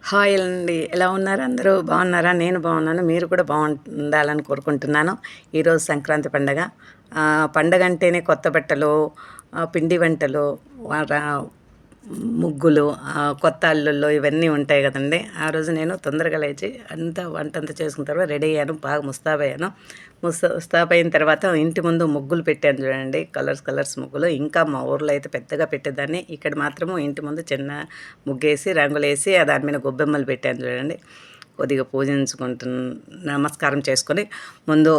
Hi అండి, ఎలా ఉన్నారు? అందరూ బాగున్నారా? నేను బాగున్నాను. మీరు కూడా బాగుండాలని కోరుకుంటున్నాను. ఈరోజు సంక్రాంతి పండగ. పండగ అంటేనే కొత్త బట్టలు, పిండి వంటలు, ముగ్గులు, కొత్త అల్లుళ్ళు ఇవన్నీ ఉంటాయి కదండి. ఆ రోజు నేను తొందరగా లేచి వంట అంతా చేసుకున్న తర్వాత రెడీ అయ్యాను, బాగా ముస్తాబయ్యాను. ముస్తాబైన తర్వాత ఇంటి ముందు ముగ్గులు పెట్టాను చూడండి, కలర్స్ ముగ్గులు. ఇంకా మా ఊర్లో అయితే పెద్దగా పెట్టేదాన్ని, ఇక్కడ మాత్రము ఇంటి ముందు చిన్న ముగ్గేసి రంగులేసి దాని మీద గొబ్బెమ్మలు పెట్టాను చూడండి. కొద్దిగా పూజించుకుంటు నమస్కారం చేసుకొని ముందు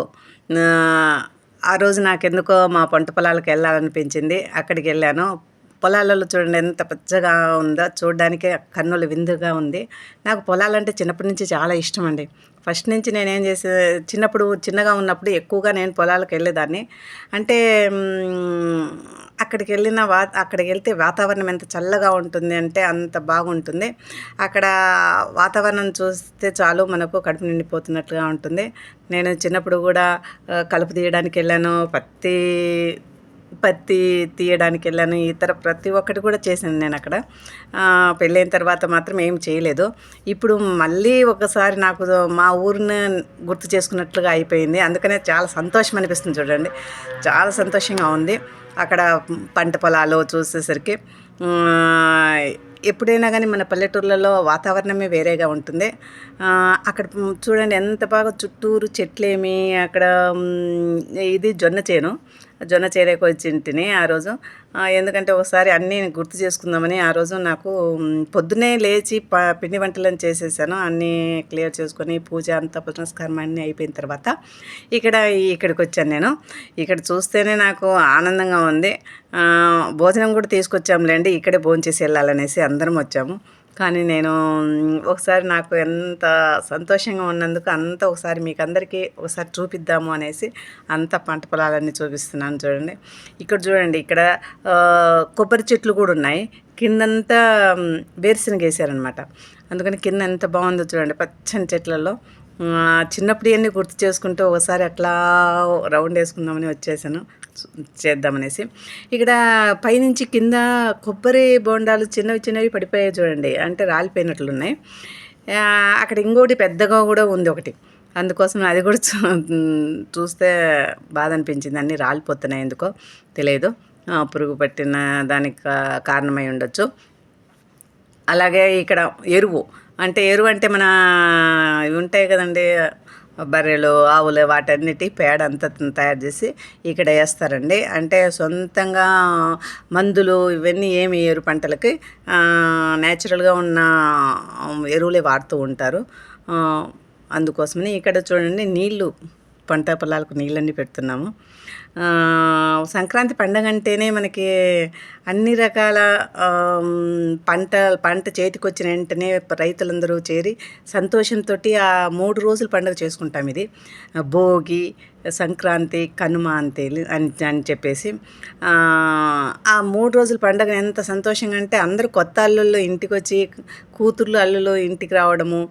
ఆ రోజు నాకెందుకో మా పంట పొలాలకు వెళ్ళాలనిపించింది. అక్కడికి వెళ్ళాను. పొలాలలో చూడండి ఎంత పచ్చగా ఉందో, చూడడానికే కన్నుల విందుగా ఉంది. నాకు పొలాలంటే చిన్నప్పటి నుంచి చాలా ఇష్టం అండి. ఫస్ట్ నుంచి నేనేం చేసే, చిన్నగా ఉన్నప్పుడు ఎక్కువగా నేను పొలాలకు వెళ్ళేదాన్ని. అంటే అక్కడికి వెళ్తే వాతావరణం ఎంత చల్లగా ఉంటుంది అంటే అంత బాగుంటుంది. అక్కడ వాతావరణం చూస్తే చాలు మనకు కడుపు నిండిపోతున్నట్లుగా ఉంటుంది. నేను చిన్నప్పుడు కూడా కలుపు తీయడానికి వెళ్ళాను, పత్తి తీయడానికి వెళ్ళాను, ఇతర ప్రతి ఒక్కటి కూడా చేశాను నేను అక్కడ. పెళ్ళైన తర్వాత మాత్రం ఏం చేయలేదు. ఇప్పుడు మళ్ళీ ఒకసారి నాకు మా ఊరిని గుర్తు చేసుకున్నట్లుగా అయిపోయింది. అందుకనే చాలా సంతోషం అనిపిస్తుంది చూడండి, చాలా సంతోషంగా ఉంది. అక్కడ పంట పొలాలు చూసేసరికి ఎప్పుడైనా కానీ మన పల్లెటూర్లలో వాతావరణమే వేరేగా ఉంటుంది. అక్కడ చూడండి ఎంత బాగా చుట్టూరు చెట్లేమి. అక్కడ ఇది జొన్న చేరేకి వచ్చింటిని ఆ రోజు. ఎందుకంటే ఒకసారి అన్నీ గుర్తు చేసుకుందామని ఆ రోజు నాకు పొద్దున్నే లేచి పిండి వంటలను చేసేసాను. అన్నీ క్లియర్ చేసుకొని పూజ అంతా పునస్కారం అన్నీ అయిపోయిన తర్వాత ఇక్కడికి వచ్చాను నేను. ఇక్కడ చూస్తేనే నాకు ఆనందంగా ఉంది. భోజనం కూడా తీసుకొచ్చాములేండి, ఇక్కడే భోంచేసి వెళ్ళాలనేసి అందరం వచ్చాము. కానీ నేను ఒకసారి నాకు ఎంత సంతోషంగా ఉన్నందుకు ఒకసారి మీకు అందరికీ ఒకసారి చూపిద్దాము అనేసి పంట పొలాలన్నీ చూపిస్తున్నాను చూడండి. ఇక్కడ చూడండి, ఇక్కడ కొబ్బరి చెట్లు కూడా ఉన్నాయి. కిందంతా వేరుశనగ వేసారనమాట. అందుకని కింద ఎంత బాగుందో చూడండి, పచ్చని చెట్లలో. చిన్నప్పుడు ఇవన్నీ గుర్తు చేసుకుంటూ ఒకసారి అట్లా రౌండ్ వేసుకుందామని వచ్చేసాను, చేద్దామనేసి. ఇక్కడ పైనుంచి కింద కొబ్బరి బోండాలు చిన్నవి పడిపోయాయి చూడండి, అంటే రాలిపోయినట్లున్నాయి. అక్కడ ఇంకోటి పెద్దగా కూడా ఉంది ఒకటి, అందుకోసం అది కూడా చూస్తే బాధ అనిపించింది. అన్నీ రాలిపోతున్నాయి, ఎందుకో తెలియదు. పురుగు పట్టిన దానికి కారణమై ఉండొచ్చు. అలాగే ఇక్కడ ఎరువు అంటే మన ఇవి ఉంటాయి కదండి, బర్రెలు, ఆవులు, వాటన్నిటి పేడ అంతా తయారు చేసి ఇక్కడ వేస్తారండి. అంటే సొంతంగా మందులు ఇవన్నీ ఏమి వేయరు పంటలకి, న్యాచురల్గా ఉన్న ఎరువులే వాడుతూ ఉంటారు. అందుకోసమని ఇక్కడ చూడండి, పంట పొలాలకు నీళ్ళన్నీ పెడుతున్నాము. సంక్రాంతి పండగ అంటేనే మనకి అన్ని రకాల పంట చేతికి వచ్చిన వెంటనే రైతులందరూ చేరి సంతోషంతో ఆ 3 రోజులు పండుగ చేసుకుంటాం. ఇది భోగి, సంక్రాంతి, కనుమ అని చెప్పేసి ఆ 3 రోజుల పండుగ ఎంత సంతోషంగా అంటే అందరూ కొత్త అల్లుళ్ళు ఇంటికి వచ్చి, కూతుర్లు అల్లుళ్ళు ఇంటికి రావడము,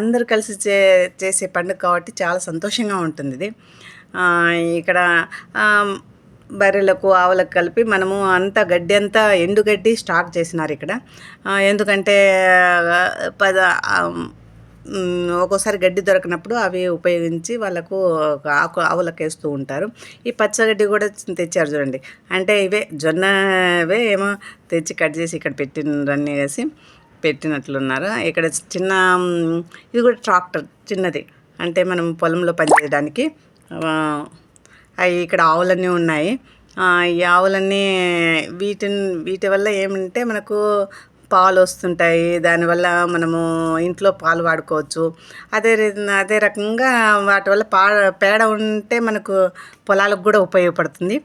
అందరూ కలిసి చేసే పండుగ కాబట్టి చాలా సంతోషంగా ఉంటుంది ఇది. ఇక్కడ బర్రెలకు, ఆవులకు కలిపి మనము ఎండుగడ్డి స్టాక్ చేసినారు ఇక్కడ. ఎందుకంటే ఒక్కోసారి గడ్డి దొరకనప్పుడు అవి ఉపయోగించి వాళ్ళకు ఆవులకు వేస్తూ ఉంటారు. ఈ పచ్చగడ్డి కూడా తెచ్చారు చూడండి, అంటే జొన్నవే ఏమో తెచ్చి కట్ చేసి ఇక్కడ రన్నీ వేసి పెట్టినట్లున్నారు. ఇక్కడ ఇది కూడా ట్రాక్టర్ చిన్నది, అంటే మనం పొలంలో పనిచేయడానికి. ఇక్కడ ఆవులన్నీ ఉన్నాయి. ఈ ఆవులన్నీ వీటి వల్ల ఏమంటే మనకు పాలు వస్తుంటాయి, దానివల్ల మనము ఇంట్లో పాలు వాడుకోవచ్చు. అదే రకంగా వాటి వల్ల పేడ ఉంటే మనకు పొలాలకు కూడా ఉపయోగపడుతుంది.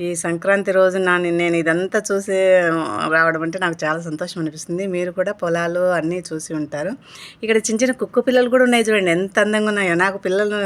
ఈ సంక్రాంతి రోజు నేను ఇదంతా చూసి రావడం అంటే నాకు చాలా సంతోషం అనిపిస్తుంది. మీరు కూడా పొలాలు అన్నీ చూసి ఉంటారు. ఇక్కడ చిన్న కుక్క పిల్లలు కూడా ఉన్నాయి చూడండి, ఎంత అందంగా ఉన్నాయో. నాకు పిల్లలు